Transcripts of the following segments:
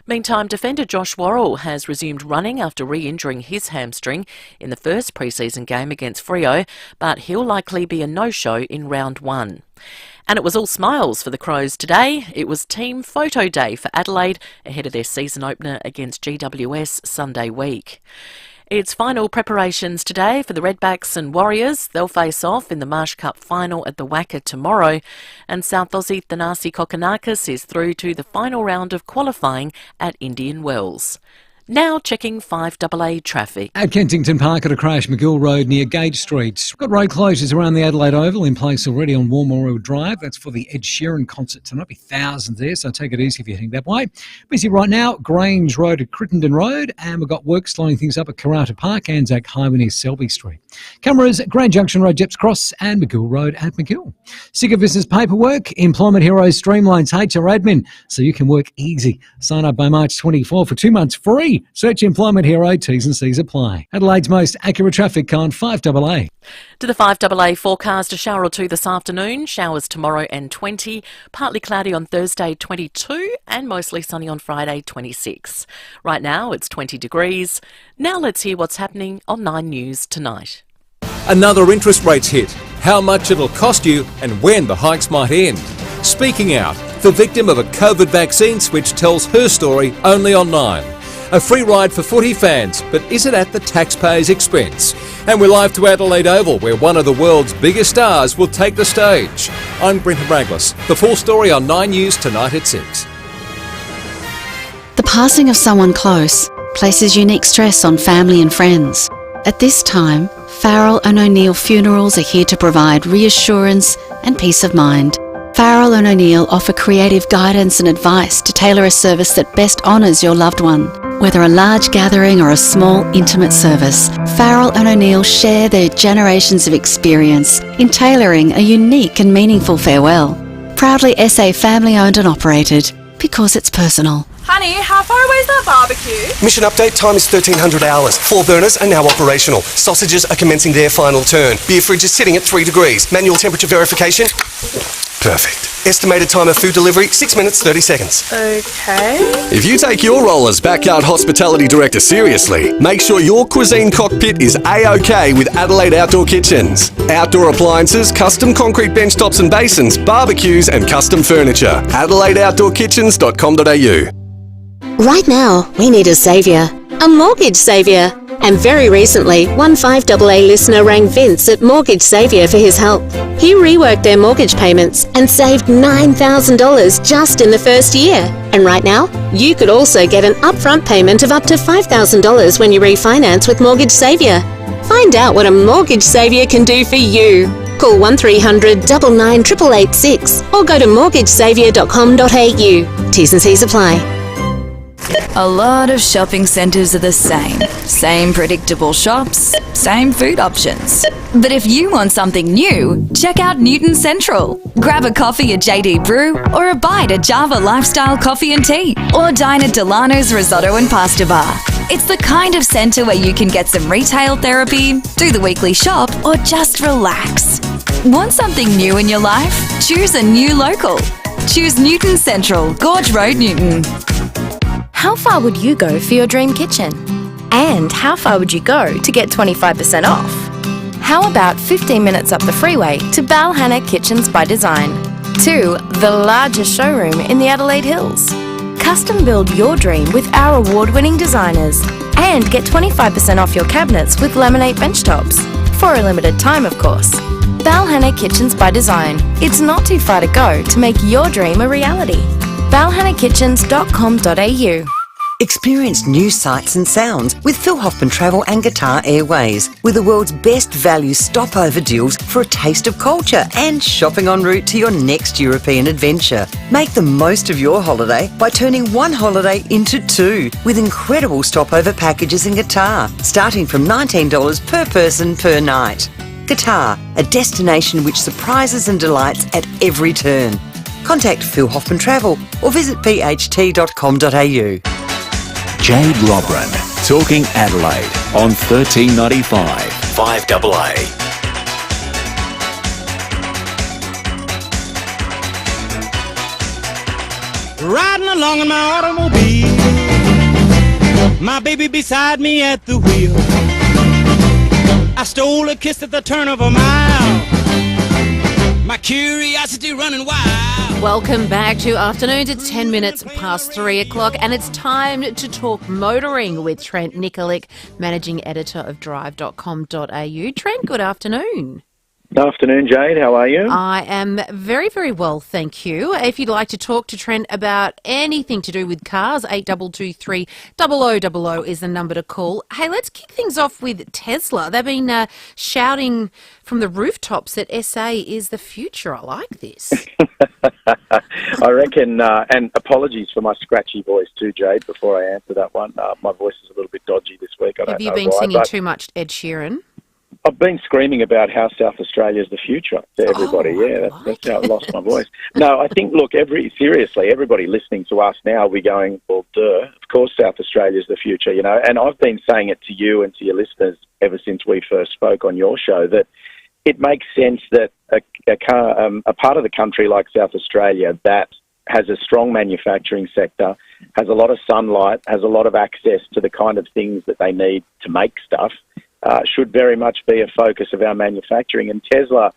Meantime, defender Josh Worrell has resumed running after re-injuring his hamstring in the first pre-season game against FIVEAA, but he'll likely be a no-show in round 1. And it was all smiles for the Crows today. It was team photo day for Adelaide ahead of their season opener against GWS Sunday week. It's final preparations today for the Redbacks and Warriors. They'll face off in the Marsh Cup final at the WACA tomorrow. And South Aussie Thanasi Kokonakis is through to the final round of qualifying at Indian Wells. Now checking FIVEAA traffic. At Kensington Park, at a crash, McGill Road near Gage Street. Got road closures around the Adelaide Oval in place already on War Memorial Drive. That's for the Ed Sheeran concert tonight. Be thousands there, so take it easy if you're heading that way. Busy right now, Grange Road at Crittenden Road, and we've got work slowing things up at Karata Park, Anzac Highway near Selby Street. Cameras, Grand Junction Road, Jeps Cross, and McGill Road at McGill. Sick of business paperwork? Employment Heroes streamlines HR admin so you can work easy. Sign up by March 24 for 2 months free. Search Employment Hero, T's and C's apply. Adelaide's most accurate traffic on FIVEAA. To the FIVEAA forecast, a shower or two this afternoon, showers tomorrow and 20, partly cloudy on Thursday 22 and mostly sunny on Friday 26. Right now it's 20 degrees. Now let's hear what's happening on 9 News tonight. Another interest rates hit, how much it'll cost you and when the hikes might end. Speaking out, the victim of a COVID vaccine switch tells her story only on 9. A free ride for footy fans, but is it at the taxpayer's expense? And we're live to Adelaide Oval, where one of the world's biggest stars will take the stage. I'm Brenton Braglis. The full story on 9 News tonight at 6. The passing of someone close places unique stress on family and friends. At this time, Farrell and O'Neill Funerals are here to provide reassurance and peace of mind. Farrell and O'Neill offer creative guidance and advice to tailor a service that best honours your loved one. Whether a large gathering or a small, intimate service, Farrell and O'Neill share their generations of experience in tailoring a unique and meaningful farewell. Proudly SA family-owned and operated, because it's personal. Honey, how far away is that barbecue? Mission update, time is 1300 hours. 4 burners are now operational. Sausages are commencing their final turn. Beer fridge is sitting at 3 degrees. Manual temperature verification. Perfect. Estimated time of food delivery, 6 minutes, 30 seconds. Okay. If you take your role as Backyard Hospitality Director seriously, make sure your cuisine cockpit is A-OK with Adelaide Outdoor Kitchens. Outdoor appliances, custom concrete benchtops and basins, barbecues and custom furniture. AdelaideOutdoorKitchens.com.au. Right now, we need a saviour. A mortgage saviour. And very recently, one FIVEAA listener rang Vince at Mortgage Saviour for his help. He reworked their mortgage payments and saved $9,000 just in the first year. And right now, you could also get an upfront payment of up to $5,000 when you refinance with Mortgage Saviour. Find out what a Mortgage Saviour can do for you. Call 1300 99 8886 or go to mortgagesaviour.com.au. T's and C's apply. A lot of shopping centres are the same. Same predictable shops, same food options. But if you want something new, check out Newton Central. Grab a coffee at Jade Brew or a bite at Java Lifestyle Coffee and Tea or dine at Delano's Risotto and Pasta Bar. It's the kind of centre where you can get some retail therapy, do the weekly shop or just relax. Want something new in your life? Choose a new local. Choose Newton Central, Gorge Road, Newton. How far would you go for your dream kitchen? And how far would you go to get 25% off? How about 15 minutes up the freeway to Balhanna Kitchens by Design? To the largest showroom in the Adelaide Hills. Custom build your dream with our award-winning designers and get 25% off your cabinets with laminate bench tops. For a limited time, of course. Balhanna Kitchens by Design. It's not too far to go to make your dream a reality. balhannakitchens.com.au. Experience new sights and sounds with Phil Hoffman Travel and Guitar Airways, with the world's best value stopover deals for a taste of culture and shopping en route to your next European adventure. Make the most of your holiday by turning one holiday into 2 with incredible stopover packages in Qatar, starting from $19 per person per night. Qatar, a destination which surprises and delights at every turn. Contact Phil Hoffman Travel or visit pht.com.au. Jade Robran, talking Adelaide on 1395 FIVEAA. Riding along in my automobile, My baby beside me at the wheel. I stole a kiss at the turn of a mile. My curiosity running wild. Welcome back to Afternoons. It's 10 minutes past 3 o'clock and it's time to talk motoring with Trent Nikolic, Managing Editor of drive.com.au. Trent, good afternoon. Good afternoon, Jade. How are you? I am very, very well, thank you. If you'd like to talk to Trent about anything to do with cars, 8223 0000 is the number to call. Hey, let's kick things off with Tesla. They've been shouting from the rooftops that SA is the future. I like this. I reckon, and apologies for my scratchy voice too, Jade, before I answer that one. My voice is a little bit dodgy this week. Have you been singing too much Ed Sheeran? I've been screaming about how South Australia is the future to everybody. That's how I lost my voice. No, I think, look, seriously, everybody listening to us now, we're going, well, duh, of course South Australia is the future, you know. And I've been saying it to you and to your listeners ever since we first spoke on your show, that it makes sense that a part of the country like South Australia that has a strong manufacturing sector, has a lot of sunlight, has a lot of access to the kind of things that they need to make stuff, should very much be a focus of our manufacturing. And Tesla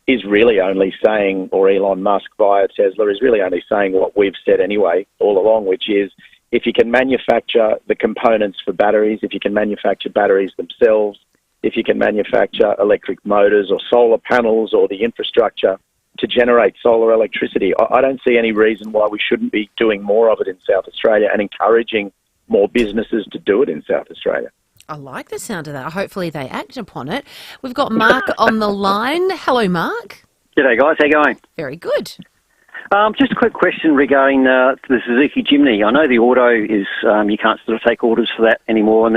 is really only saying, or Elon Musk via Tesla is really only saying what we've said anyway all along, which is if you can manufacture the components for batteries, if you can manufacture batteries themselves, if you can manufacture electric motors or solar panels or the infrastructure to generate solar electricity, I don't see any reason why we shouldn't be doing more of it in South Australia and encouraging more businesses to do it in South Australia. I like the sound of that. Hopefully they act upon it. We've got Mark on the line. Hello, Mark. G'day, guys. How you going? Very good. Just a quick question regarding the Suzuki Jimny. I know the auto is, you can't sort of take orders for that anymore, and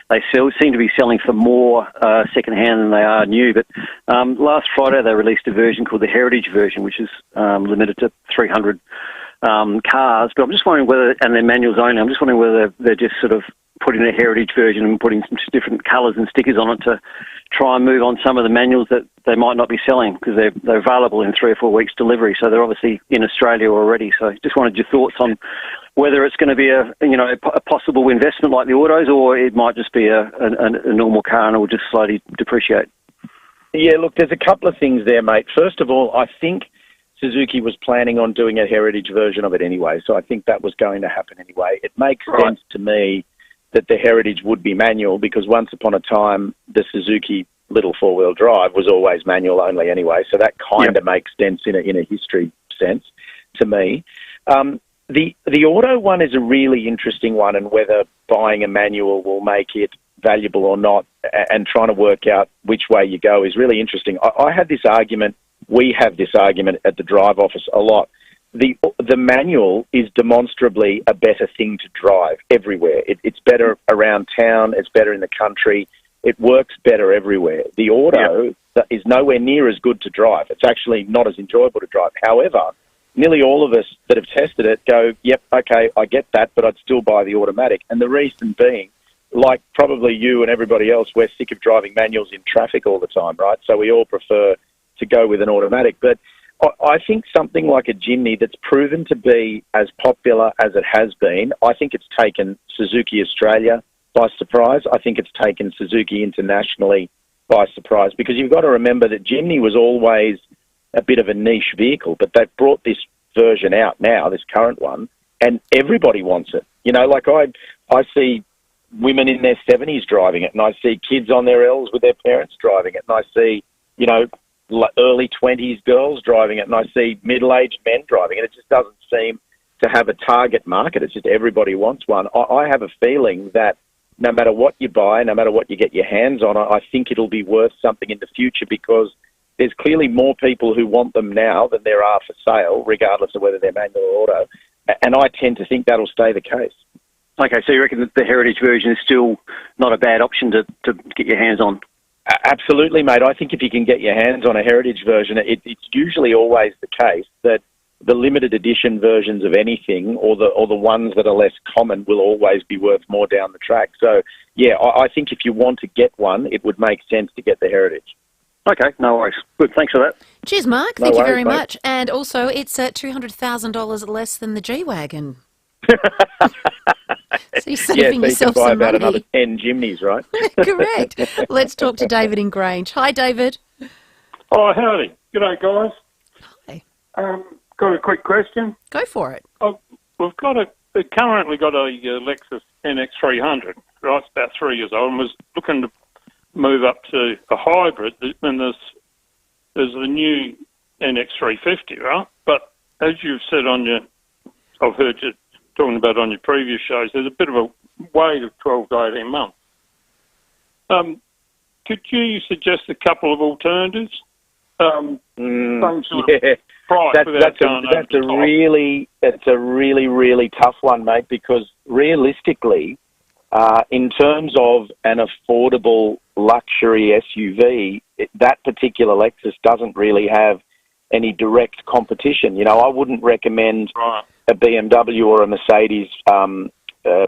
they seem to be selling for more second-hand than they are new. But last Friday they released a version called the Heritage version, which is limited to 300 cars. But I'm just wondering whether, and they're manuals only, I'm just wondering whether they're just sort of putting a heritage version and putting some different colours and stickers on it to try and move on some of the manuals that they might not be selling, because they're available in 3 or 4 weeks delivery. So they're obviously in Australia already. So just wanted your thoughts on whether it's going to be a possible investment like the autos, or it might just be a normal car and it will just slowly depreciate. Yeah, look, there's a couple of things there, mate. First of all, I think Suzuki was planning on doing a heritage version of it anyway, so I think that was going to happen anyway. It makes sense to me that the heritage would be manual, because once upon a time the Suzuki little four-wheel drive was always manual only anyway, so that kind of makes sense in a history sense to me. The auto one is a really interesting one, and whether buying a manual will make it valuable or not, and trying to work out which way you go is really interesting. I had this argument, we have this argument at the Drive office a lot. The manual is demonstrably a better thing to drive everywhere. It's better around town. It's better in the country. It works better everywhere. The auto is nowhere near as good to drive. It's actually not as enjoyable to drive. However, nearly all of us that have tested it go, yep, okay, I get that, but I'd still buy the automatic. And the reason being, like probably you and everybody else, we're sick of driving manuals in traffic all the time, right? So we all prefer to go with an automatic. But I think something like a Jimny that's proven to be as popular as it has been, I think it's taken Suzuki Australia by surprise. I think it's taken Suzuki internationally by surprise, because you've got to remember that Jimny was always a bit of a niche vehicle, but they've brought this version out now, this current one, and everybody wants it. You know, like I see women in their 70s driving it, and I see kids on their L's with their parents driving it, and I see, you know, early 20s girls driving it, and I see middle-aged men driving it. It just doesn't seem to have a target market. It's just everybody wants one. I have a feeling that no matter what you buy, no matter what you get your hands on, I think it'll be worth something in the future, because there's clearly more people who want them now than there are for sale, regardless of whether they're manual or auto, and I tend to think that'll stay the case. Okay, so you reckon that the heritage version is still not a bad option to get your hands on? Absolutely, mate. I think if you can get your hands on a heritage version, it's usually always the case that the limited edition versions of anything, or the ones that are less common, will always be worth more down the track. So, yeah, I think if you want to get one, it would make sense to get the heritage. Okay, no worries. Good, thanks for that. Cheers, Mark. Thank you very much. And also, it's $200,000 less than the G-Wagon. So you're saving so yourself you can buy some about money. another 10 Jimneys, right? Correct. Let's talk to David in Grange. Hi, David. Oh, howdy. G'day, guys. Hi. Got a quick question. Go for it. We've currently got a Lexus NX300, right? It's about 3 years old, and was looking to move up to a hybrid, and there's a new NX350, right? But as you've said I've heard you talking about on your previous shows, there's a bit of a wait of 12 to 18 months. Could you suggest a couple of alternatives? Some sort of price without going over the top? That's a really tough one, mate, because realistically, in terms of an affordable luxury SUV, that particular Lexus doesn't really have any direct competition. You know, I wouldn't recommend a BMW or a Mercedes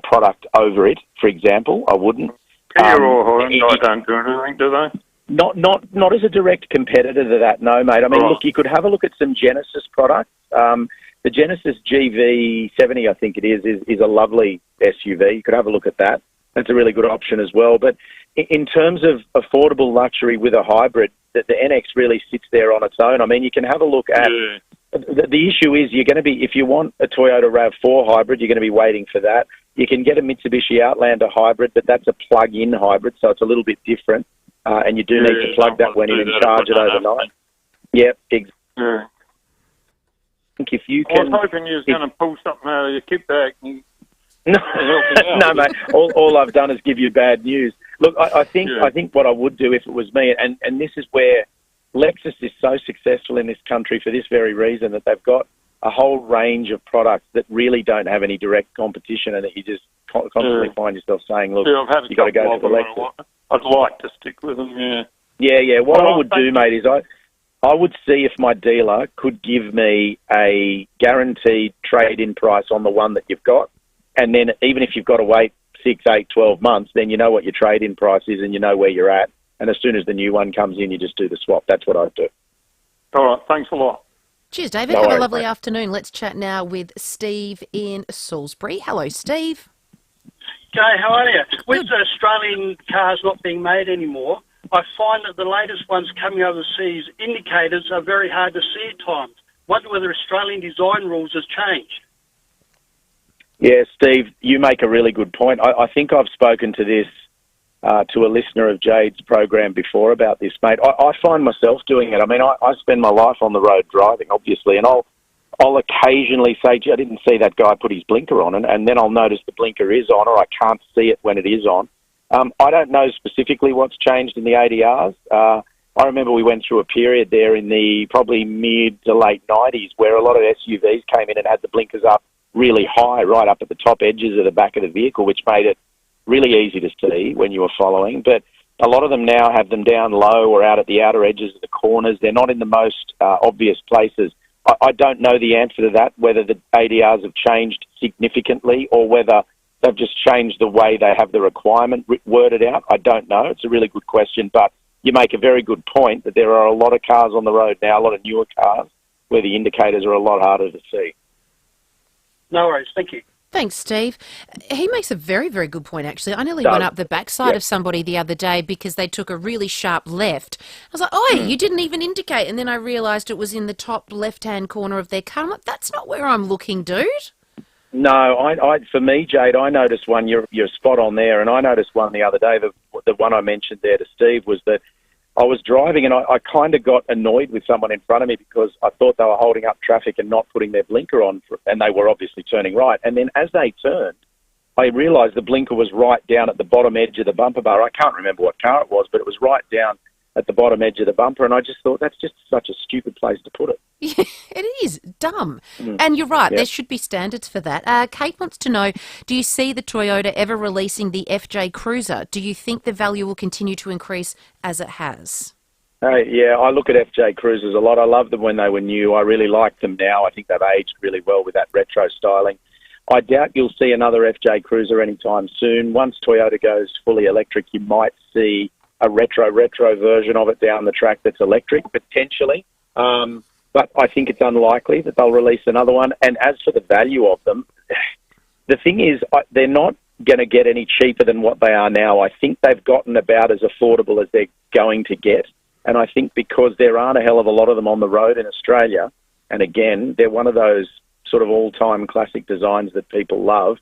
product over it, for example. I wouldn't. Kia or Hyundai don't do anything, do they? Not as a direct competitor to that, no, mate. I mean, look, you could have a look at some Genesis products. The Genesis GV70, I think it is a lovely SUV. You could have a look at that. That's a really good option as well. But in terms of affordable luxury with a hybrid, the NX really sits there on its own. I mean, you can have a look at... Yeah. The issue is you're going to be, if you want a Toyota RAV4 hybrid, you're going to be waiting for that. You can get a Mitsubishi Outlander hybrid, but that's a plug-in hybrid, so it's a little bit different. And you do need to plug that one in and charge it overnight. Yep, exactly. Yeah. If you I was hoping you was going to pull something out of your kit bag. No, mate. All I've done is give you bad news. Look, I think what I would do if it was me, and this is where Lexus is so successful in this country for this very reason, that they've got a whole range of products that really don't have any direct competition, and that you just constantly find yourself saying, look, you've got to go for the Lexus. I'd like to stick with them, yeah. Yeah. What I would do, mate, is I would see if my dealer could give me a guaranteed trade-in price on the one that you've got, and then even if you've got to wait 6, 8, 12 months, then you know what your trade-in price is and you know where you're at. And as soon as the new one comes in, you just do the swap. That's what I'd do. All right, thanks a lot. Cheers, David. Have a lovely afternoon. Let's chat now with Steve in Salisbury. Hello, Steve. Jay, how are you? With the Australian cars not being made anymore, I find that the latest ones coming overseas, indicators are very hard to see at times. Wonder whether Australian design rules has changed. Yeah, Steve, you make a really good point. I think I've spoken to this to a listener of Jade's program before about this, mate. I find myself doing it. I mean, I spend my life on the road driving, obviously, and I'll occasionally say, gee, I didn't see that guy put his blinker on, and then I'll notice the blinker is on, or I can't see it when it is on. I don't know specifically what's changed in the ADRs. I remember we went through a period there in the probably mid to late 90s where a lot of SUVs came in and had the blinkers up really high, right up at the top edges of the back of the vehicle, which made it really easy to see when you were following. But a lot of them now have them down low or out at the outer edges of the corners. They're not in the most obvious places. I don't know the answer to that, whether the ADRs have changed significantly or whether they've just changed the way they have the requirement worded out. I don't know. It's a really good question, but you make a very good point that there are a lot of cars on the road now, a lot of newer cars, where the indicators are a lot harder to see. No worries. Thank you. Thanks, Steve. He makes a very, very good point, actually. I nearly went up the backside of somebody the other day because they took a really sharp left. I was like, oh, you didn't even indicate. And then I realised it was in the top left-hand corner of their car. I'm like, that's not where I'm looking, dude. No, for me, Jade, I noticed one, you're spot on there, and I noticed one the other day, the one I mentioned there to Steve, was that I was driving and I kind of got annoyed with someone in front of me because I thought they were holding up traffic and not putting their blinker on, and they were obviously turning right. And then as they turned, I realised the blinker was right down at the bottom edge of the bumper bar. I can't remember what car it was, but it was right down at the bottom edge of the bumper, and I just thought that's just such a stupid place to put it. Yeah, it is dumb. And you're right, there should be standards for that. Kate wants to know, do you see the Toyota ever releasing the FJ Cruiser? Do you think the value will continue to increase as it has? Yeah, I look at FJ Cruisers a lot. I loved them when they were new. I really like them now. I think they've aged really well with that retro styling. I doubt you'll see another FJ Cruiser anytime soon. Once Toyota goes fully electric, you might see a retro version of it down the track that's electric, potentially. But I think it's unlikely that they'll release another one. And as for the value of them, the thing is, they're not going to get any cheaper than what they are now. I think they've gotten about as affordable as they're going to get. And I think because there aren't a hell of a lot of them on the road in Australia, and again, they're one of those sort of all-time classic designs that people love,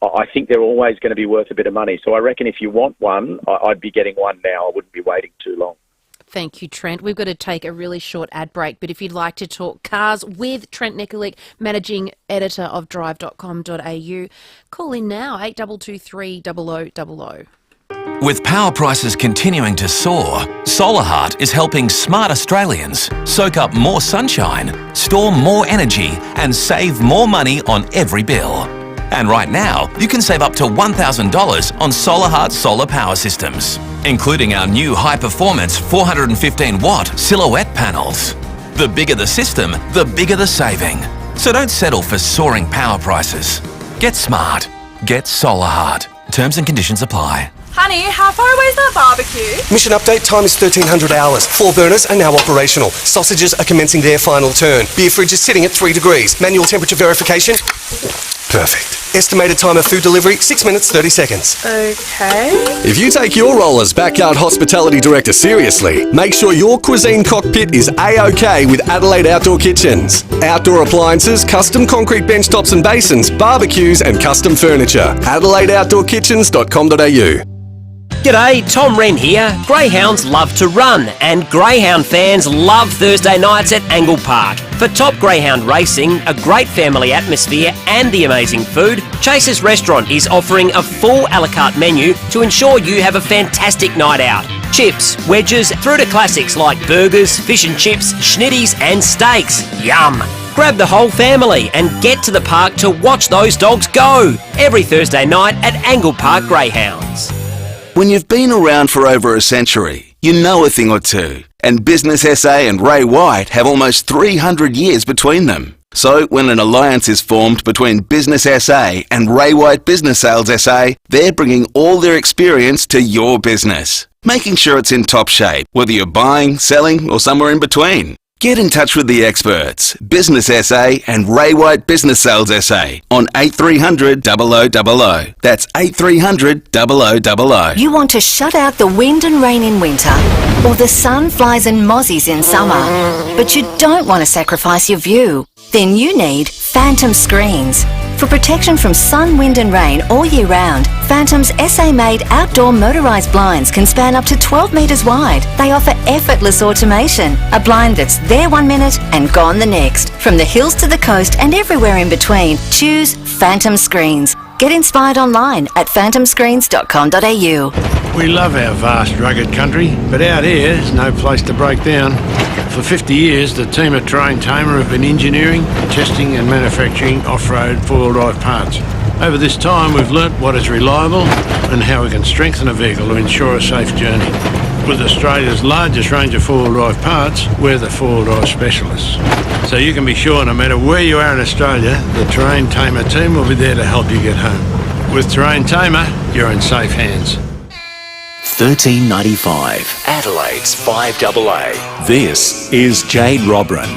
I think they're always going to be worth a bit of money. So I reckon if you want one, I'd be getting one now. I wouldn't be waiting too long. Thank you, Trent. We've got to take a really short ad break, but if you'd like to talk cars with Trent Nikolic, managing editor of drive.com.au, call in now, 8223 0000. With power prices continuing to soar, Solar Heart is helping smart Australians soak up more sunshine, store more energy and save more money on every bill. And right now, you can save up to $1,000 on Solar Heart solar power systems, including our new high-performance 415-watt silhouette panels. The bigger the system, the bigger the saving. So don't settle for soaring power prices. Get smart. Get Solar Heart. Terms and conditions apply. Honey, how far away is that barbecue? Mission update, time is 1300 hours. 4 burners are now operational. Sausages are commencing their final turn. Beer fridge is sitting at 3 degrees. Manual temperature verification. Perfect. Estimated time of food delivery, 6 minutes, 30 seconds. Okay. If you take your role as backyard hospitality director seriously, make sure your cuisine cockpit is A-OK with Adelaide Outdoor Kitchens. Outdoor appliances, custom concrete benchtops and basins, barbecues and custom furniture. AdelaideOutdoorKitchens.com.au. G'day, Tom Wren here. Greyhounds love to run, and greyhound fans love Thursday nights at Angle Park. For top greyhound racing, a great family atmosphere and the amazing food, Chase's Restaurant is offering a full a la carte menu to ensure you have a fantastic night out. Chips, wedges, through to classics like burgers, fish and chips, schnitties and steaks. Yum! Grab the whole family and get to the park to watch those dogs go. Every Thursday night at Angle Park Greyhounds. When you've been around for over a century, you know a thing or two. And Business SA and Ray White have almost 300 years between them. So when an alliance is formed between Business SA and Ray White Business Sales SA, they're bringing all their experience to your business, making sure it's in top shape, whether you're buying, selling or somewhere in between. Get in touch with the experts, Business SA and Ray White Business Sales SA on 8300 0000. That's 8300 0000. You want to shut out the wind and rain in winter, or the sun, flies and mozzies in summer, but you don't want to sacrifice your view? Then you need Phantom Screens. For protection from sun, wind and rain all year round, Phantom's SA-made outdoor motorised blinds can span up to 12 metres wide. They offer effortless automation, a blind that's there 1 minute and gone the next. From the hills to the coast and everywhere in between, choose Phantom Screens. Get inspired online at phantomscreens.com.au. We love our vast, rugged country, but out here is no place to break down. For 50 years, the team at Terrain Tamer have been engineering, testing and manufacturing off-road four-wheel drive parts. Over this time, we've learnt what is reliable and how we can strengthen a vehicle to ensure a safe journey. With Australia's largest range of four-wheel drive parts, we're the four-wheel drive specialists. So you can be sure no matter where you are in Australia, the Terrain Tamer team will be there to help you get home. With Terrain Tamer, you're in safe hands. $13.95, Adelaide's FIVEAA. This is Jade Robran.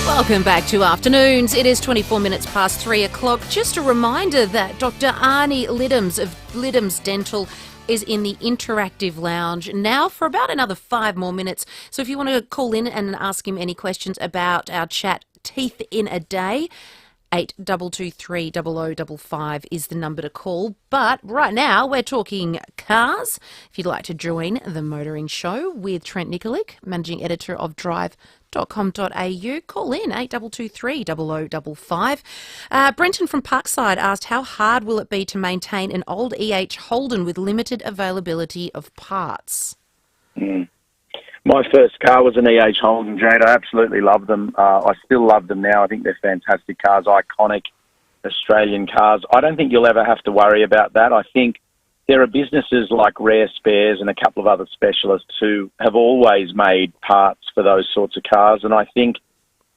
Welcome back to Afternoons. It is 24 minutes past 3 o'clock. Just a reminder that Dr. Arnie Lidhams of Lidhams Dental is in the interactive lounge now for about another 5 more minutes. So if you want to call in and ask him any questions about our chat, Teeth in a Day, 8223 0055 is the number to call. But right now we're talking cars. If you'd like to join the motoring show with Trent Nikolic, managing editor of drive.com.au, call in 8223 0055. Brenton from Parkside asked, how hard will it be to maintain an old EH Holden with limited availability of parts? My first car was an EH Holden, Jade. I absolutely love them. I still love them now. I think they're fantastic cars, iconic Australian cars. I don't think you'll ever have to worry about that. I think there are businesses like Rare Spares and a couple of other specialists who have always made parts for those sorts of cars, and I think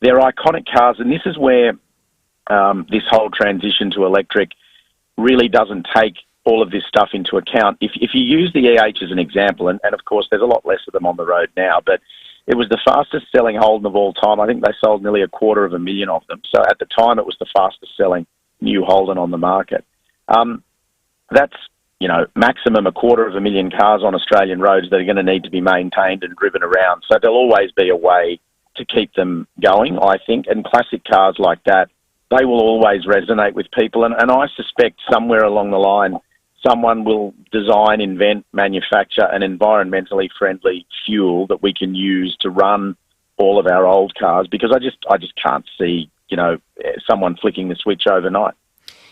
they're iconic cars, and this is where this whole transition to electric really doesn't take all of this stuff into account. If you use the EH as an example, and of course there's a lot less of them on the road now, but It was the fastest selling Holden of all time. I think they sold nearly 250,000 of them. So at the time, it was the fastest selling new Holden on the market. That's, maximum 250,000 cars on Australian roads that are going to need to be maintained and driven around. So there'll always be a way to keep them going, I think. And classic cars like that, they will always resonate with people. And I suspect somewhere along the line, someone will design, invent, manufacture an environmentally friendly fuel that we can use to run all of our old cars, because I just can't see, someone flicking the switch overnight.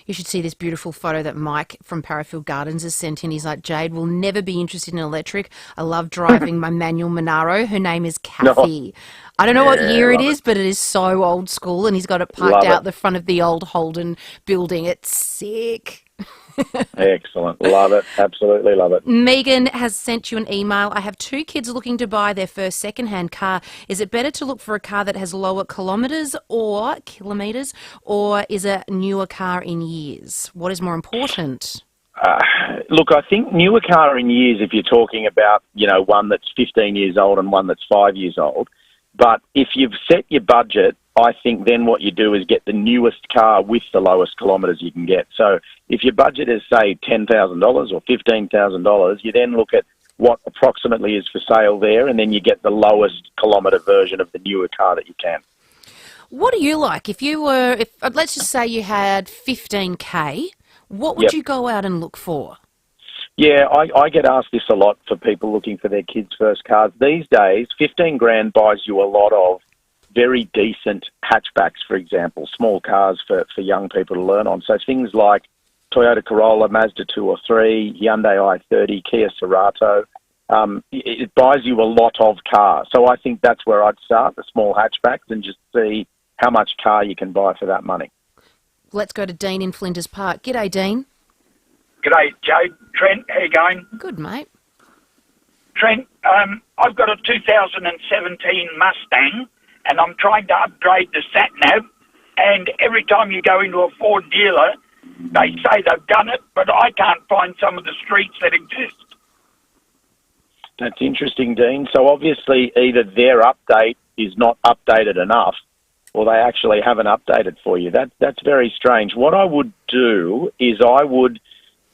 You should see this beautiful photo that Mike from Parafield Gardens has sent in. He's like, Jade will never be interested in electric. I love driving my manual Monaro. Her name is Kathy. No. I don't know what year it is, but it is so old school, and he's got it parked out the front of the old Holden building. It's sick. Excellent. Love it. Absolutely love it. Megan has sent you an email. I have 2 kids looking to buy their first second-hand car. Is it better to look for a car that has lower kilometres, or is a newer car in years? What is more important? Look, I think newer car in years, if you're talking about, one that's 15 years old and one that's 5 years old. But if you've set your budget, I think then what you do is get the newest car with the lowest kilometres you can get. So if your budget is, say, $10,000 or $15,000, you then look at what approximately is for sale there, and then you get the lowest kilometre version of the newer car that you can. What do you like? If let's just say you had 15K, what would you go out and look for? Yeah, I get asked this a lot for people looking for their kids' first cars. These days, 15 grand buys you a lot of very decent hatchbacks, for example, small cars for young people to learn on. So things like Toyota Corolla, Mazda 2 or 3, Hyundai i30, Kia Cerato. It buys you a lot of cars. So I think that's where I'd start, the small hatchbacks, and just see how much car you can buy for that money. Let's go to Dean in Flinders Park. G'day, Dean. G'day, Jade. Trent, how you going? Good, mate. Trent, I've got a 2017 Mustang, and I'm trying to upgrade the sat-nav, and every time you go into a Ford dealer, they say they've done it, but I can't find some of the streets that exist. That's interesting, Dean. So obviously either their update is not updated enough, or they actually haven't updated for you. That's very strange. What I would do is I would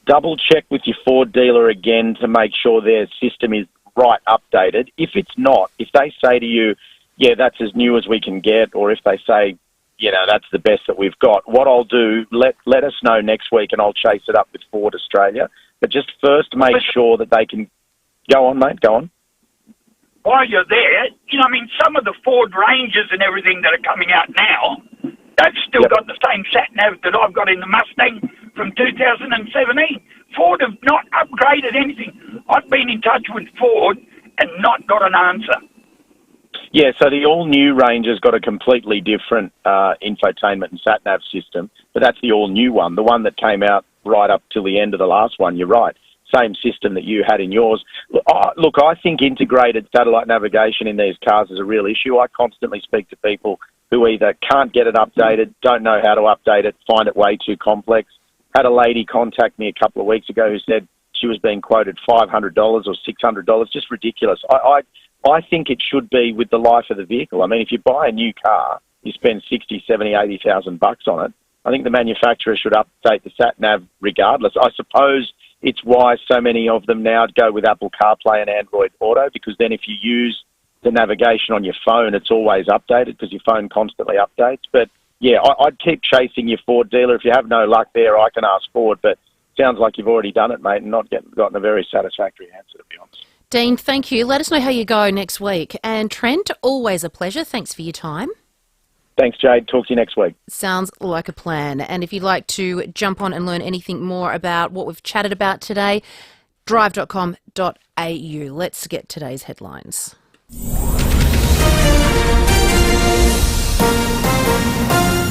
double-check with your Ford dealer again to make sure their system is right updated. If it's not, if they say to you, yeah, that's as new as we can get, or if they say, that's the best that we've got, what I'll do, let us know next week and I'll chase it up with Ford Australia. But just first make sure that they can... Go on, mate, go on. While you're there, some of the Ford Rangers and everything that are coming out now, they've still got the same sat-nav that I've got in the Mustang from 2017. Ford have not upgraded anything. I've been in touch with Ford and not got an answer. Yeah, so the all-new Ranger's got a completely different infotainment and sat-nav system, but that's the all-new one, the one that came out right up till the end of the last one. You're right. Same system that you had in yours. Look, I think integrated satellite navigation in these cars is a real issue. I constantly speak to people who either can't get it updated, don't know how to update it, find it way too complex. Had a lady contact me a couple of weeks ago who said she was being quoted $500 or $600, just ridiculous. I think it should be with the life of the vehicle. I mean, if you buy a new car, you spend 60, 70, 80,000 bucks on it. I think the manufacturer should update the sat-nav regardless. I suppose it's why so many of them now go with Apple CarPlay and Android Auto, because then if you use the navigation on your phone, it's always updated because your phone constantly updates. But yeah, I'd keep chasing your Ford dealer. If you have no luck there, I can ask Ford, but sounds like you've already done it, mate, and not gotten a very satisfactory answer, to be honest. Dean, thank you. Let us know how you go next week. And Trent, always a pleasure. Thanks for your time. Thanks, Jade. Talk to you next week. Sounds like a plan. And if you'd like to jump on and learn anything more about what we've chatted about today, drive.com.au. Let's get today's headlines.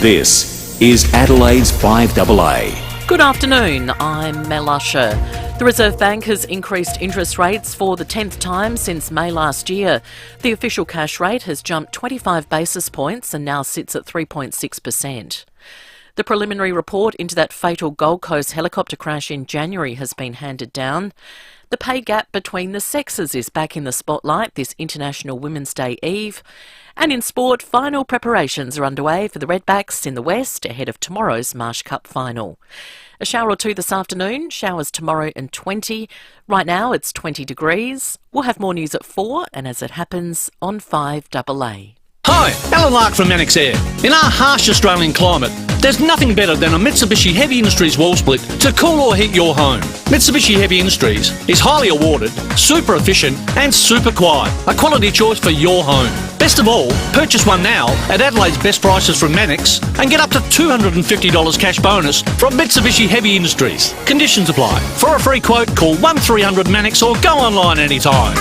This is Adelaide's FIVEAA. Good afternoon, I'm Mel Usher. The Reserve Bank has increased interest rates for the 10th time since May last year. The official cash rate has jumped 25 basis points and now sits at 3.6%. The preliminary report into that fatal Gold Coast helicopter crash in January has been handed down. The pay gap between the sexes is back in the spotlight this International Women's Day Eve. And in sport, final preparations are underway for the Redbacks in the West ahead of tomorrow's Marsh Cup final. A shower or two this afternoon, showers tomorrow and 20. Right now it's 20 degrees. We'll have more news at 4 and as it happens on 5AA. Hi, Alan Lark from Mannix Air. In our harsh Australian climate, there's nothing better than a Mitsubishi Heavy Industries wall split to cool or heat your home. Mitsubishi Heavy Industries is highly awarded, super efficient and super quiet. A quality choice for your home. Best of all, purchase one now at Adelaide's best prices from Mannix and get up to $250 cash bonus from Mitsubishi Heavy Industries. Conditions apply. For a free quote, call 1300 Mannix or go online anytime.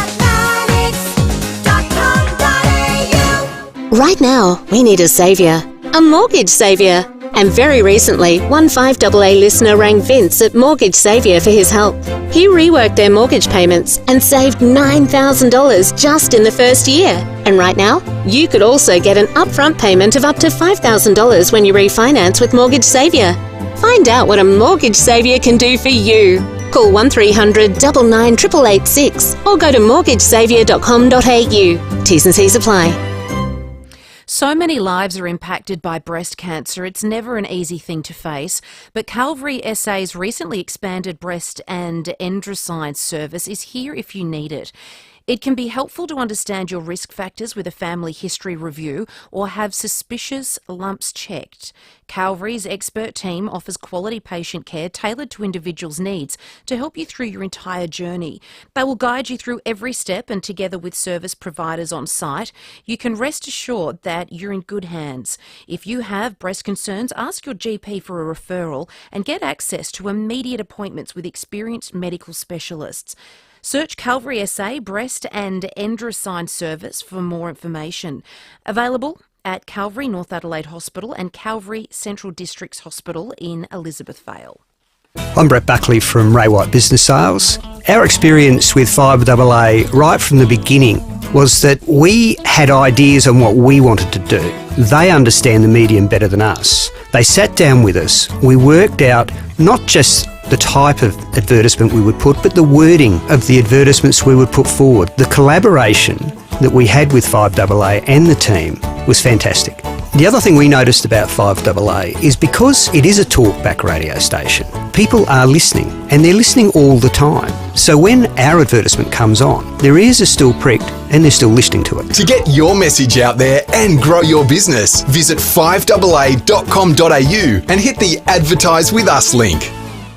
Right now, we need a saviour. A mortgage saviour. And very recently, one 5AA listener rang Vince at Mortgage Saviour for his help. He reworked their mortgage payments and saved $9,000 just in the first year. And right now, you could also get an upfront payment of up to $5,000 when you refinance with Mortgage Saviour. Find out what a Mortgage Saviour can do for you. Call 1300 99 8886 or go to mortgagesaviour.com.au. T's and C's apply. So many lives are impacted by breast cancer. It's never an easy thing to face, but Calvary SA's recently expanded breast and endocrine service is here if you need it. It can be helpful to understand your risk factors with a family history review or have suspicious lumps checked. Calvary's expert team offers quality patient care tailored to individuals' needs to help you through your entire journey. They will guide you through every step, and together with service providers on site, you can rest assured that you're in good hands. If you have breast concerns, ask your GP for a referral and get access to immediate appointments with experienced medical specialists. Search Calvary SA Breast and Endocrine Service for more information. Available at Calvary North Adelaide Hospital and Calvary Central Districts Hospital in Elizabeth Vale. I'm Brett Buckley from Ray White Business Sales. Our experience with FIVEAA right from the beginning was that we had ideas on what we wanted to do. They understand the medium better than us. They sat down with us. We worked out not just the type of advertisement we would put, but the wording of the advertisements we would put forward. The collaboration that we had with FIVEAA and the team was fantastic. The other thing we noticed about FIVEAA is because it is a talkback radio station, people are listening, and they're listening all the time. So when our advertisement comes on, their ears are still pricked and they're still listening to it. To get your message out there and grow your business, visit 5AA.com.au and hit the Advertise With Us link.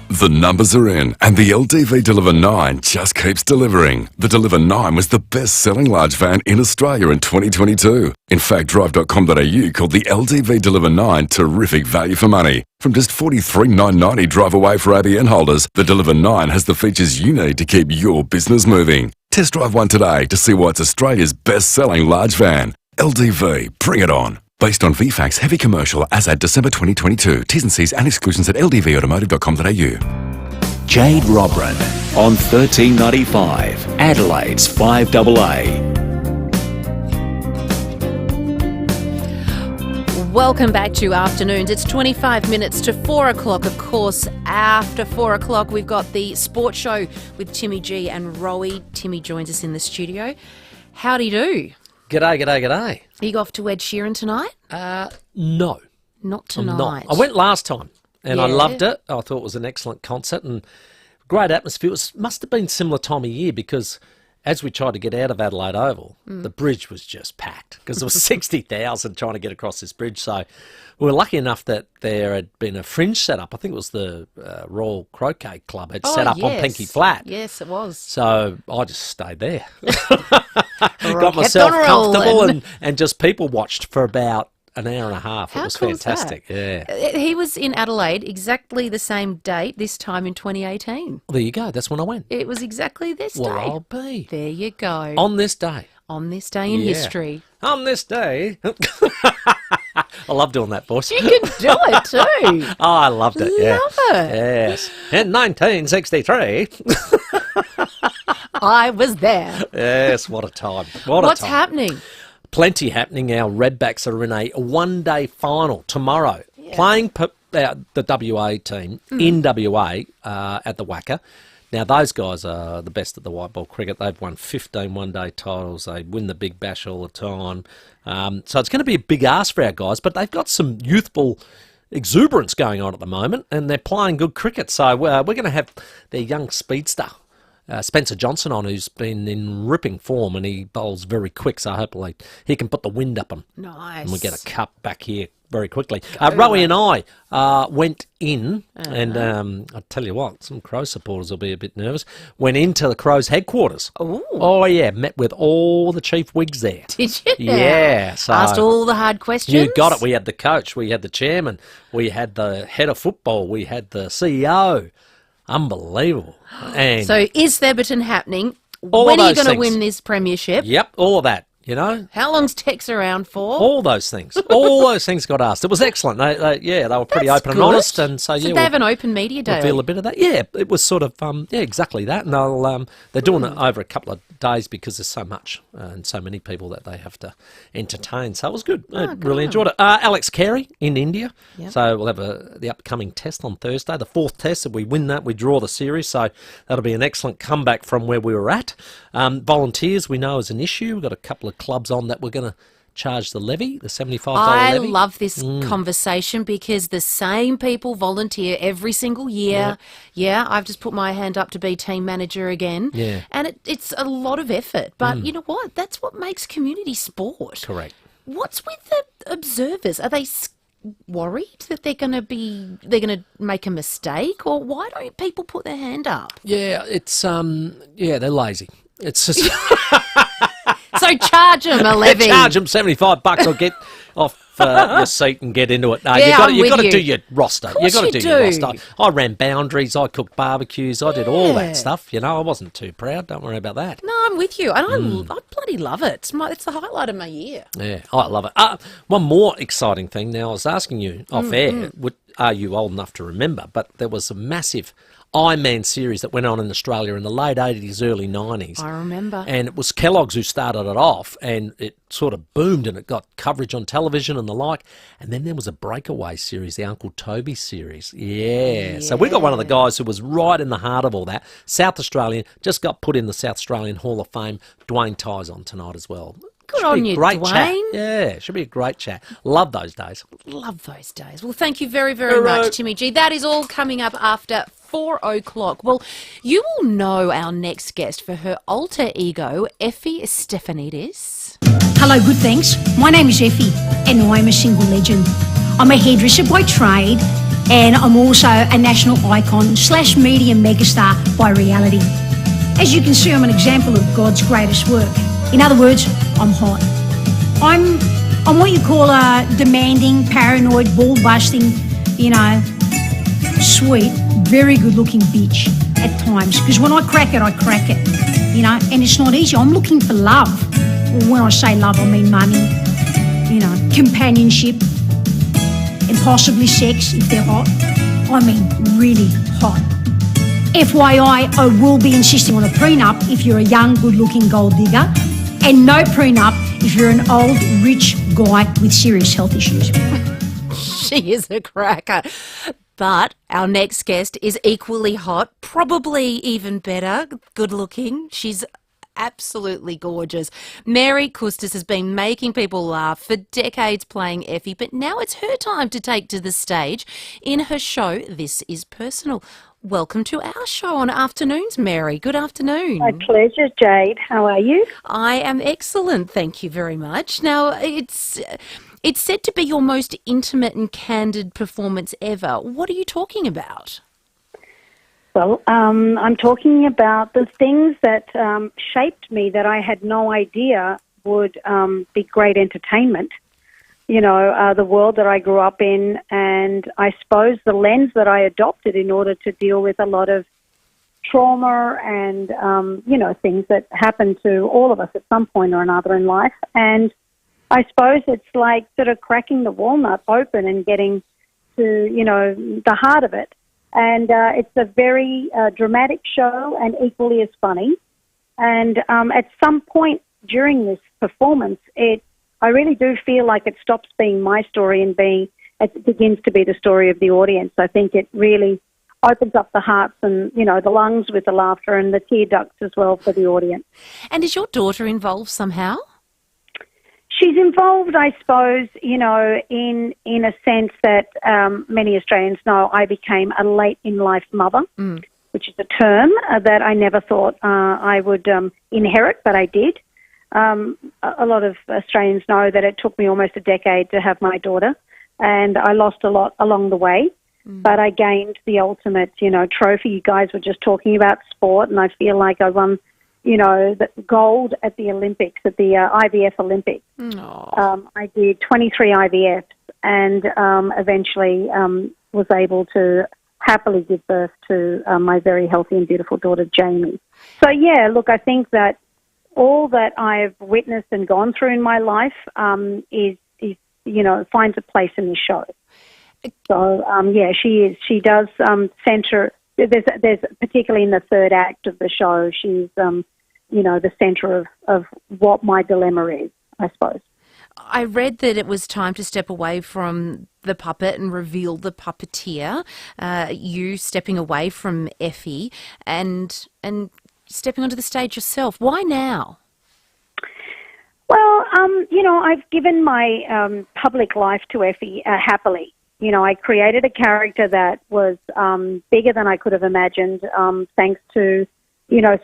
The numbers are in, and the LDV Deliver 9 just keeps delivering. The Deliver 9 was the best-selling large van in Australia in 2022. In fact, Drive.com.au called the LDV Deliver 9 terrific value for money. From just $43,990 drive away for ABN holders, the Deliver 9 has the features you need to keep your business moving. Test drive one today to see why it's Australia's best-selling large van. LDV, bring it on. Based on VFAX Heavy Commercial as at December 2022. T's and C's and exclusions at ldvautomotive.com.au. Jade Robran on 1395, Adelaide's 5AA. Welcome back to Afternoons. It's 25 minutes to 4 o'clock. Of course, after 4 o'clock, we've got the sports show with Timmy G and Rowie. Timmy joins us in the studio. Howdy do? G'day, g'day, g'day. Are you off to Ed Sheeran tonight? No. Not tonight. I'm not. I went last time and I Yeah. loved it. I thought it was an excellent concert and great atmosphere. It must have been similar time of year because as we tried to get out of Adelaide Oval, the bridge was just packed because there was 60,000 trying to get across this bridge. So we were lucky enough that there had been a fringe set up. I think it was the Royal Croquet Club had set up on Pinky Flat. Yes, it was. So I just stayed there. Kept Got myself on comfortable rolling. and just people watched for about an hour and a half. How It was cool is that? fantastic. Yeah. He was in Adelaide exactly the same date this time in 2018. Well, there you go. That's when I went. It was exactly this Well, day. I'll be. There you go. On this day. On this day in Yeah. history. On this day. I love doing that voice. You can do it too. Oh, I loved it. Yeah. Love it. Yes. In 1963. I was there. Yes, what a time. What What's a time. happening? Plenty happening. Our Redbacks are in a one-day final tomorrow. Playing the WA team in WA at the WACA. Now, those guys are the best at the white ball cricket. They've won 15 one-day titles. They win the Big Bash all the time. So it's going to be a big ask for our guys, but they've got some youthful exuberance going on at the moment, and they're playing good cricket. So we're going to have their young speedster, Spencer Johnson, on, who's been in ripping form, and he bowls very quick, so hopefully he can put the wind up him. Nice. And we'll get a cup back here very quickly. Rowie and I went in, and I'll tell you what, some Crow supporters will be a bit nervous, went into the Crows headquarters. Ooh. Oh, yeah, met with all the chief wigs there. Did you? Yeah. So asked all the hard questions? you got it. We had the coach, we had the chairman, we had the head of football, we had the CEO. Unbelievable. And So is Theberton happening? All when are you those going to things. win this premiership? Yep, all of that, you know. How long's Tex around for? All those things. All those things got asked. It was excellent. They were pretty That's open and good. honest. And so, So yeah, they have an open media day. reveal a bit of that. Yeah, it was sort of, exactly that. And they're doing it over a couple of days because there's so much and so many people that they have to entertain. So it was good. I really enjoyed it. Alex Carey in India. Yep. So we'll have the upcoming test on Thursday, the fourth test. If we win that, we draw the series. So that'll be an excellent comeback from where we were at. Volunteers, we know, is an issue. We've got a couple of clubs on that we're going to charge the levy, the $75 I levy. love this conversation because the same people volunteer every single year. Yep. Yeah, I've just put my hand up to be team manager again. Yeah. And it's a lot of effort. But you know what? That's what makes community sport. Correct. What's with the observers? Are they worried that they're going to make a mistake, or why don't people put their hand up? Yeah, it's they're lazy. It's just So charge them a levy. charge them $75 or get off your seat and get into it. No, Yeah, you've got to you. do your roster. Of course You've got to you do your do. roster. I ran boundaries. I cooked barbecues. I did all that stuff. You know, I wasn't too proud. Don't worry about that. No, I'm with you, and I bloody love it. It's the highlight of my year. Yeah, I love it. One more exciting thing. Now, I was asking you off air, are you old enough to remember? But there was a massive Ironman series that went on in Australia in the late 80s, early 90s. I remember. And it was Kellogg's who started it off, and it sort of boomed and it got coverage on television and the like. And then there was a breakaway series, the Uncle Toby series. Yeah. So we got one of the guys who was right in the heart of all that. South Australian, just got put in the South Australian Hall of Fame. Dwayne Ty's on tonight as well. Good Should on be a you, great Dwayne. chat. Yeah, should be a great chat. Love those days. Love those days. Well, thank you very, very much, Timmy G. That is all coming up after 4 o'clock. Well, you will know our next guest for her alter ego, Effie Stefanidis. Hello, good thanks. My name is Effie, and I'm a single legend. I'm a hairdresser by trade, and I'm also a national icon / media megastar by reality. As you can see, I'm an example of God's greatest work. In other words, I'm hot. I'm what you call a demanding, paranoid, ball-busting, sweet, very good-looking bitch at times. Because when I crack it, and it's not easy. I'm looking for love. When I say love, I mean money, companionship, and possibly sex if they're hot. I mean really hot. FYI, I will be insisting on a prenup if you're a young, good-looking gold digger, and no prenup if you're an old, rich guy with serious health issues. She is a cracker. But our next guest is equally hot, probably even better, good-looking. She's absolutely gorgeous. Mary Custis has been making people laugh for decades playing Effie, but now it's her time to take to the stage in her show, This Is Personal. Welcome to our show on Afternoons, Mary. Good afternoon. My pleasure, Jade. How are you? I am excellent, thank you very much. Now, it's said to be your most intimate and candid performance ever. What are you talking about? Well, I'm talking about the things that shaped me that I had no idea would be great entertainment. The world that I grew up in, and I suppose the lens that I adopted in order to deal with a lot of trauma and, things that happen to all of us at some point or another in life. And I suppose it's like sort of cracking the walnut open and getting to, the heart of it. And it's a very dramatic show and equally as funny. And at some point during this performance, I really do feel like it stops being my story and it begins to be the story of the audience. I think it really opens up the hearts and, the lungs with the laughter and the tear ducts as well for the audience. And is your daughter involved somehow? She's involved, I suppose, in a sense that many Australians know I became a late-in-life mother, which is a term that I never thought I would inherit, but I did. A lot of Australians know that it took me almost a decade to have my daughter, and I lost a lot along the way, but I gained the ultimate, trophy. You guys were just talking about sport, and I feel like I won the gold at the Olympics, at the IVF Olympics. I did 23 IVFs and eventually was able to happily give birth to my very healthy and beautiful daughter, Jamie. So, yeah, look, I think that all that I've witnessed and gone through in my life is finds a place in this show. So, she does centre. There's particularly in the third act of the show, she's, the centre of what my dilemma is, I suppose. I read that it was time to step away from the puppet and reveal the puppeteer. You stepping away from Effie and stepping onto the stage yourself. Why now? Well, I've given my public life to Effie happily. I created a character that was bigger than I could have imagined, thanks to,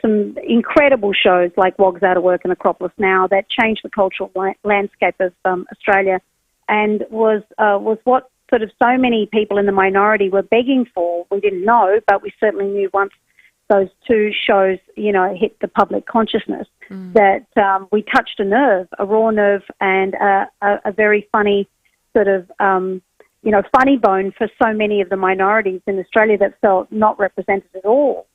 some incredible shows like Wogs Out of Work and Acropolis Now that changed the cultural landscape of Australia, and was what sort of so many people in the minority were begging for. We didn't know, but we certainly knew once those two shows, hit the public consciousness, that we touched a nerve, a raw nerve, and a very funny sort of funny bone for so many of the minorities in Australia that felt not represented at all.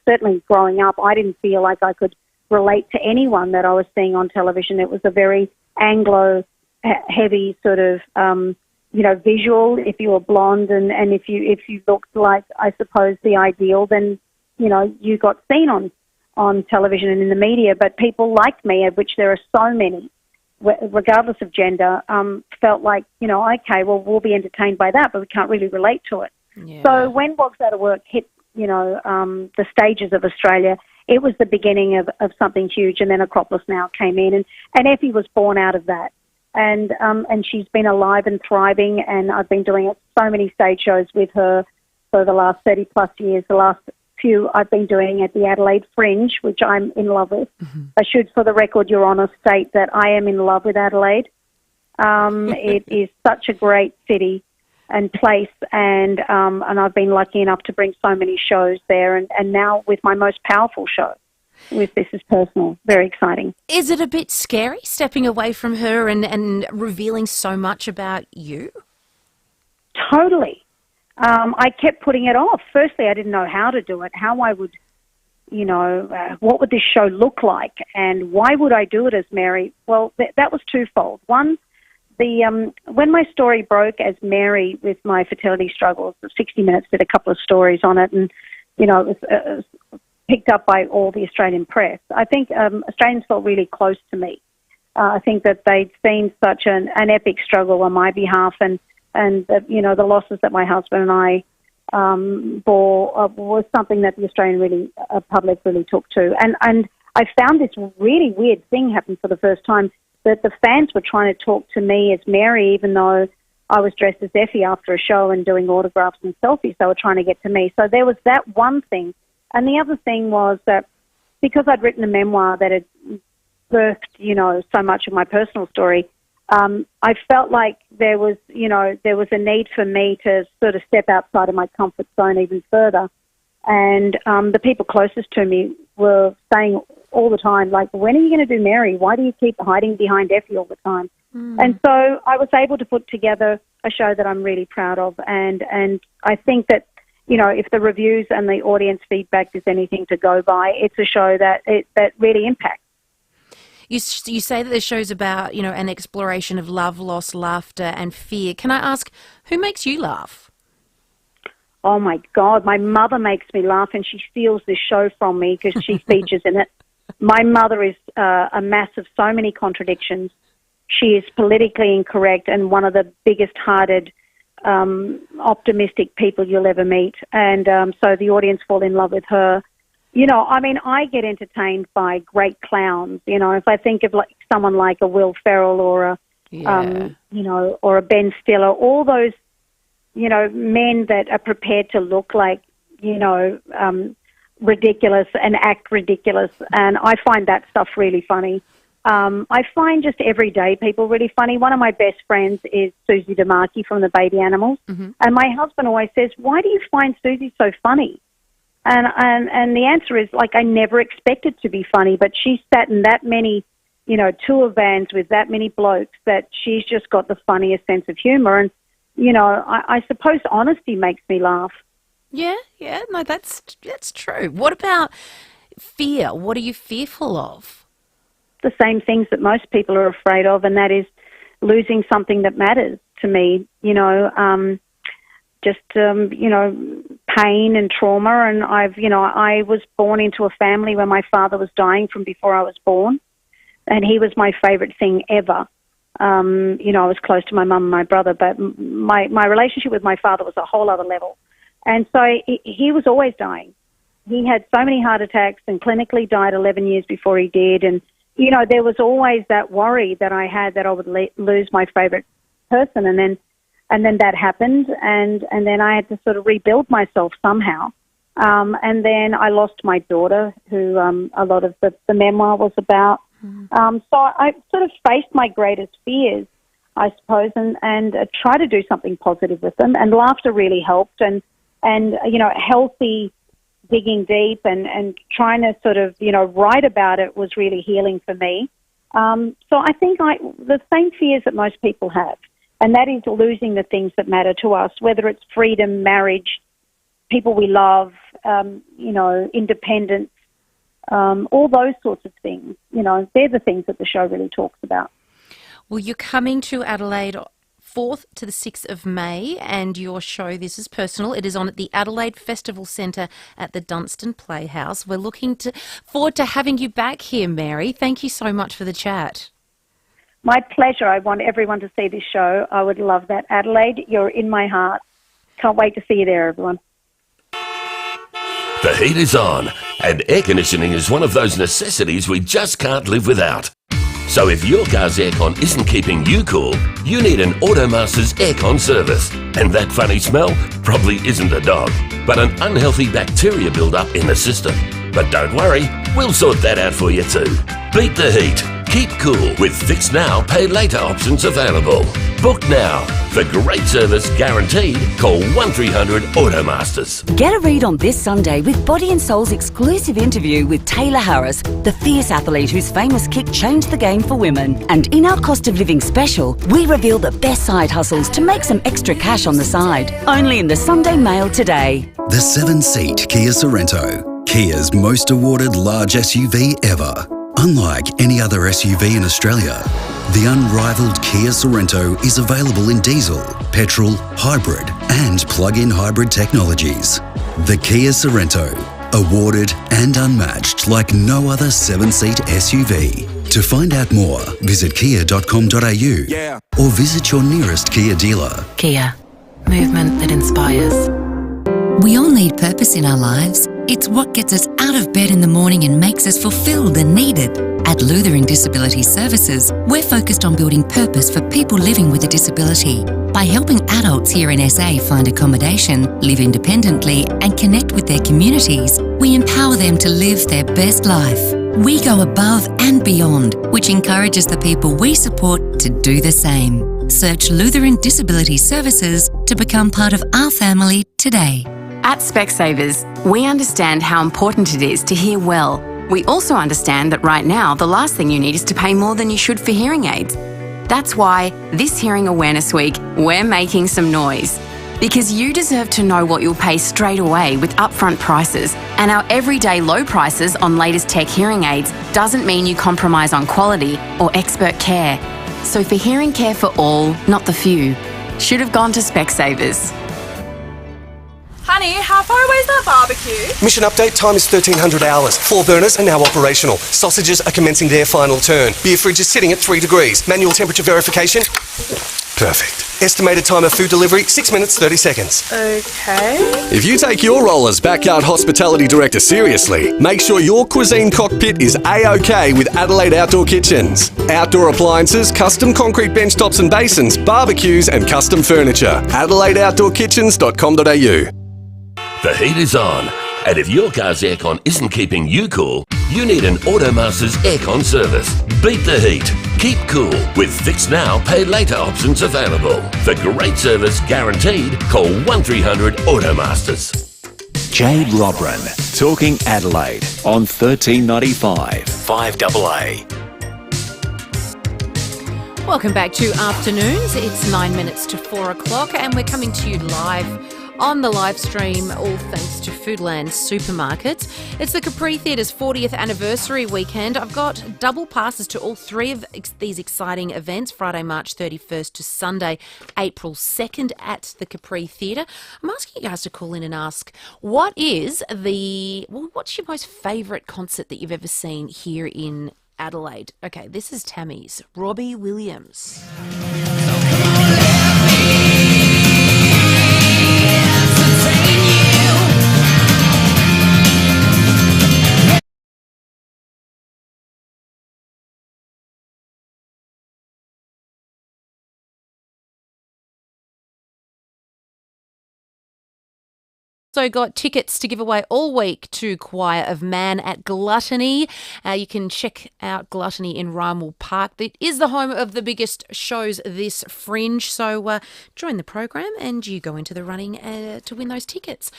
Certainly growing up, I didn't feel like I could relate to anyone that I was seeing on television. It was a very Anglo-heavy sort of, visual. If you were blonde and if you looked like, I suppose, the ideal, then, you got seen on television and in the media. But people like me, of which there are so many, regardless of gender, felt like, okay, well, we'll be entertained by that, but we can't really relate to it. Yeah. So when Wogs Out of Work hit, the stages of Australia, it was the beginning of something huge, and then Acropolis Now came in, and Effie was born out of that. And she's been alive and thriving, and I've been doing so many stage shows with her for the last 30-plus years. The last few I've been doing at the Adelaide Fringe, which I'm in love with. I should, for the record, Your Honour, state that I am in love with Adelaide. It is such a great city and place, and I've been lucky enough to bring so many shows there, and now with my most powerful show, with This Is Personal. Very exciting. Is it a bit scary stepping away from her and revealing so much about you? Totally. I kept putting it off. Firstly, I didn't know how to do it, how I would, what would this show look like, and why would I do it as Mary? Well, that was twofold. One, when my story broke as Mary with my fertility struggles, 60 Minutes did a couple of stories on it, and, it was picked up by all the Australian press. I think Australians felt really close to me. I think that they'd seen such an epic struggle on my behalf, and the losses that my husband and I bore was something that the Australian public really took to. And I found this really weird thing happen for the first time, that the fans were trying to talk to me as Mary, even though I was dressed as Effie after a show and doing autographs and selfies. They were trying to get to me. So there was that one thing. And the other thing was that because I'd written a memoir that had birthed, so much of my personal story, I felt like there was a need for me to sort of step outside of my comfort zone even further. And the people closest to me were saying all the time, like, when are you going to do Mary? Why do you keep hiding behind Effie all the time? And so I was able to put together a show that I'm really proud of. And I think that, if the reviews and the audience feedback is anything to go by, it's a show that really impacts. You say that the show's about, an exploration of love, loss, laughter and fear. Can I ask, who makes you laugh? Oh, my God. My mother makes me laugh, and she steals this show from me because she features in it. My mother is a mass of so many contradictions. she is politically incorrect and one of the biggest-hearted, optimistic people you'll ever meet. And so the audience fall in love with her. You know, I mean, I get entertained by great clowns. You know, if I think of like someone like a Will Ferrell or a, you know, or a Ben Stiller, all those, you know, men that are prepared to look like, you know, ridiculous and act ridiculous. And I find that stuff really funny. I find just everyday people really funny. One of my best friends is Susie DeMarchi from the Baby Animals. Mm-hmm. And my husband always says, why do you find Susie so funny? And the answer is, like, I never expected to be funny, but she sat in that many, you know, tour vans with that many blokes that she's just got the funniest sense of humour. And, you know, I suppose honesty makes me laugh. Yeah, no, that's true. What about fear? What are you fearful of? The same things that most people are afraid of, and that is losing something that matters to me, you know, you know, pain and trauma. And I was born into a family where my father was dying from before I was born, and he was my favourite thing ever. You know, I was close to my mum and my brother, but my relationship with my father was a whole other level. And so he was always dying. He had so many heart attacks and clinically died 11 years before he did. And, you know, there was always that worry that I had that I would lose my favourite person. And then that happened, and then I had to sort of rebuild myself somehow. And then I lost my daughter, who a lot of the memoir was about. So I sort of faced my greatest fears, I suppose, and tried to do something positive with them. And laughter really helped, and you know, healthy digging deep and trying to sort of, you know, write about it was really healing for me. So I think the same fears that most people have, and that is losing the things that matter to us, whether it's freedom, marriage, people we love, you know, independence, all those sorts of things. You know, they're the things that the show really talks about. Well, you're coming to Adelaide 4th to the 6th of May, and your show, This Is Personal, it is on at the Adelaide Festival Centre at the Dunstan Playhouse. We're looking forward to having you back here, Mary. Thank you so much for the chat. My pleasure. I want everyone to see this show. I would love that. Adelaide, you're in my heart. Can't wait to see you there, everyone. The heat is on, and air conditioning is one of those necessities we just can't live without. So if your car's aircon isn't keeping you cool, you need an Automasters aircon service. And that funny smell probably isn't a dog, but an unhealthy bacteria build-up in the system. But don't worry, we'll sort that out for you too. Beat the heat. Keep cool with Fix Now, Pay Later options available. Book now. For great service guaranteed, call 1300 Automasters. Get a read on this Sunday with Body and Soul's exclusive interview with Taylor Harris, the fierce athlete whose famous kick changed the game for women. And in our cost of living special, we reveal the best side hustles to make some extra cash on the side. Only in the Sunday Mail today. The 7-seat Kia Sorrento, Kia's most awarded large SUV ever. Unlike any other SUV in Australia, the unrivaled Kia Sorrento is available in diesel, petrol, hybrid and plug-in hybrid technologies. The Kia Sorrento, awarded and unmatched like no other 7-seat SUV. To find out more, visit kia.com.au or visit your nearest Kia dealer. Kia, movement that inspires. We all need purpose in our lives. It's what gets us out of bed in the morning and makes us fulfilled and needed. At Luthering Disability Services, we're focused on building purpose for people living with a disability. By helping adults here in SA find accommodation, live independently and connect with their communities, we empower them to live their best life. We go above and beyond, which encourages the people we support to do the same. Search Luthering Disability Services to become part of our family today. At Specsavers, we understand how important it is to hear well. We also understand that right now, the last thing you need is to pay more than you should for hearing aids. That's why this Hearing Awareness Week, we're making some noise. Because you deserve to know what you'll pay straight away with upfront prices, and our everyday low prices on latest tech hearing aids doesn't mean you compromise on quality or expert care. So for hearing care for all, not the few, should have gone to Specsavers. Hi Danny, how far away is that barbecue? Mission update, time is 1300 hours. 4 burners are now operational. Sausages are commencing their final turn. Beer fridge is sitting at 3 degrees. Manual temperature verification. Perfect. Estimated time of food delivery, 6 minutes, 30 seconds. Okay. If you take your role as backyard hospitality director seriously, make sure your cuisine cockpit is A-OK with Adelaide Outdoor Kitchens. Outdoor appliances, custom concrete benchtops and basins, barbecues and custom furniture. AdelaideOutdoorKitchens.com.au. The heat is on, and if your car's aircon isn't keeping you cool, you need an Automasters aircon service. Beat the heat. Keep cool with Fix Now, Pay Later options available. For great service guaranteed, call 1300 Automasters. Jade Robran, talking Adelaide on 1395 5AA. Welcome back to Afternoons. It's 9 minutes to 4 o'clock and we're coming to you live on the live stream, all thanks to Foodland Supermarkets. It's the Capri Theatre's 40th anniversary weekend. I've got double passes to all three of these exciting events, Friday, March 31st to Sunday, April 2nd at the Capri Theatre. I'm asking you guys to call in and ask, what's your most favourite concert that you've ever seen here in Adelaide? Okay, this is Tammy's Robbie Williams. Also got tickets to give away all week to Choir of Man at Gluttony. You can check out Gluttony in Rymel Park. It is the home of the biggest shows this fringe, so join the program and you go into the running to win those tickets.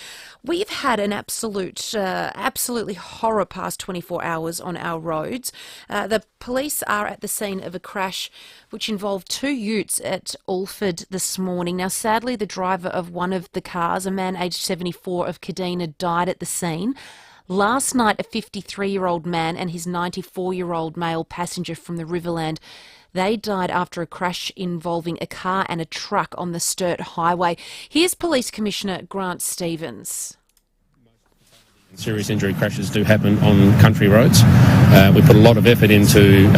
We've had an absolutely horror past 24 hours on our roads. The police are at the scene of a crash which involved 2 utes at Alford this morning. Now, sadly, the driver of one of the cars, a man aged 74 of Kadina, died at the scene. Last night, a 53-year-old man and his 94-year-old male passenger from the Riverland, they died after a crash involving a car and a truck on the Sturt Highway. Here's Police Commissioner Grant Stevens. Serious injury crashes do happen on country roads. We put a lot of effort into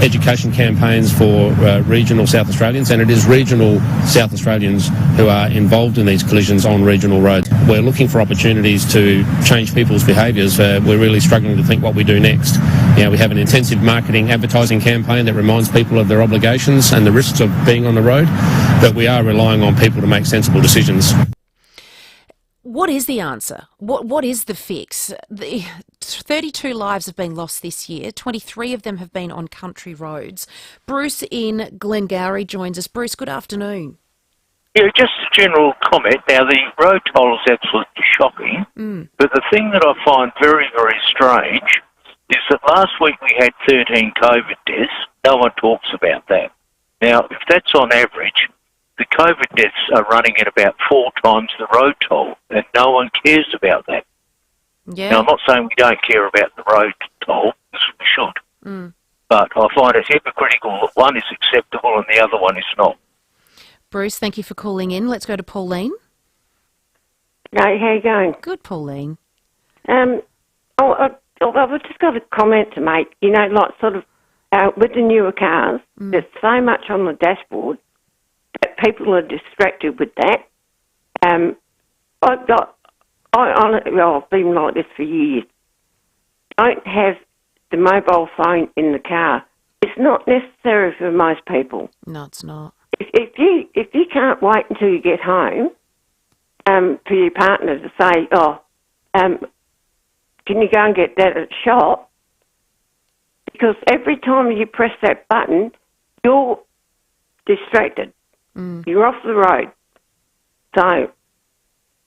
education campaigns for regional South Australians, and it is regional South Australians who are involved in these collisions on regional roads. We're looking for opportunities to change people's behaviours. We're really struggling to think what we do next. We have an intensive marketing advertising campaign that reminds people of their obligations and the risks of being on the road, but we are relying on people to make sensible decisions. What is the answer? What is the fix? 32 lives have been lost this year. 23 of them have been on country roads. Bruce in Glengarry joins us. Bruce, good afternoon. Yeah, just a general comment. Now, the road toll is absolutely shocking, but the thing that I find very, very strange is that last week we had 13 COVID deaths. No one talks about that. Now, if that's on average, the COVID deaths are running at about 4 times the road toll, and no one cares about that. Yeah. Now, I'm not saying we don't care about the road toll, because we should, but I find it hypocritical that one is acceptable and the other one is not. Bruce, thank you for calling in. Let's go to Pauline. Hey, how you going? Good, Pauline. I've just got a comment to make. With the newer cars, there's so much on the dashboard that people are distracted with that. I've been like this for years. Don't have the mobile phone in the car. It's not necessary for most people. No, it's not. If you can't wait until you get home for your partner to say, can you go and get that at the shop? Because every time you press that button, you're distracted. You're off the road. So,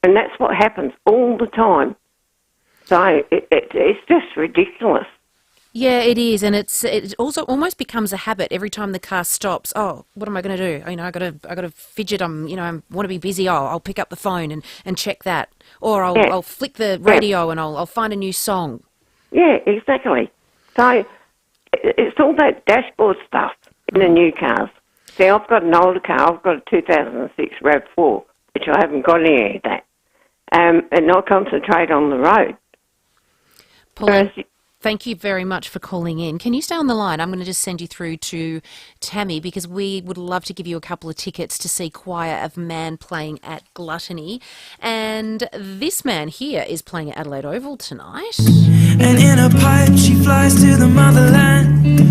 and that's what happens all the time. So it's just ridiculous. Yeah, it is, and it also almost becomes a habit. Every time the car stops, what am I going to do? I got to fidget. I want to be busy. I'll pick up the phone and check that, or I'll flick the radio and I'll find a new song. Yeah, exactly. So it's all that dashboard stuff in the new cars. See, I've got an older car. I've got a 2006 RAV4, which I haven't got any of that. and not concentrate on the road. Pauline, thank you very much for calling in. Can you stay on the line? I'm going to just send you through to Tammy because we would love to give you a couple of tickets to see Choir of Man playing at Gluttony. And this man here is playing at Adelaide Oval tonight. And in a pipe she flies to the motherland,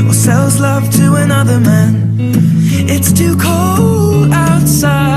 or sells love to another man. It's too cold outside.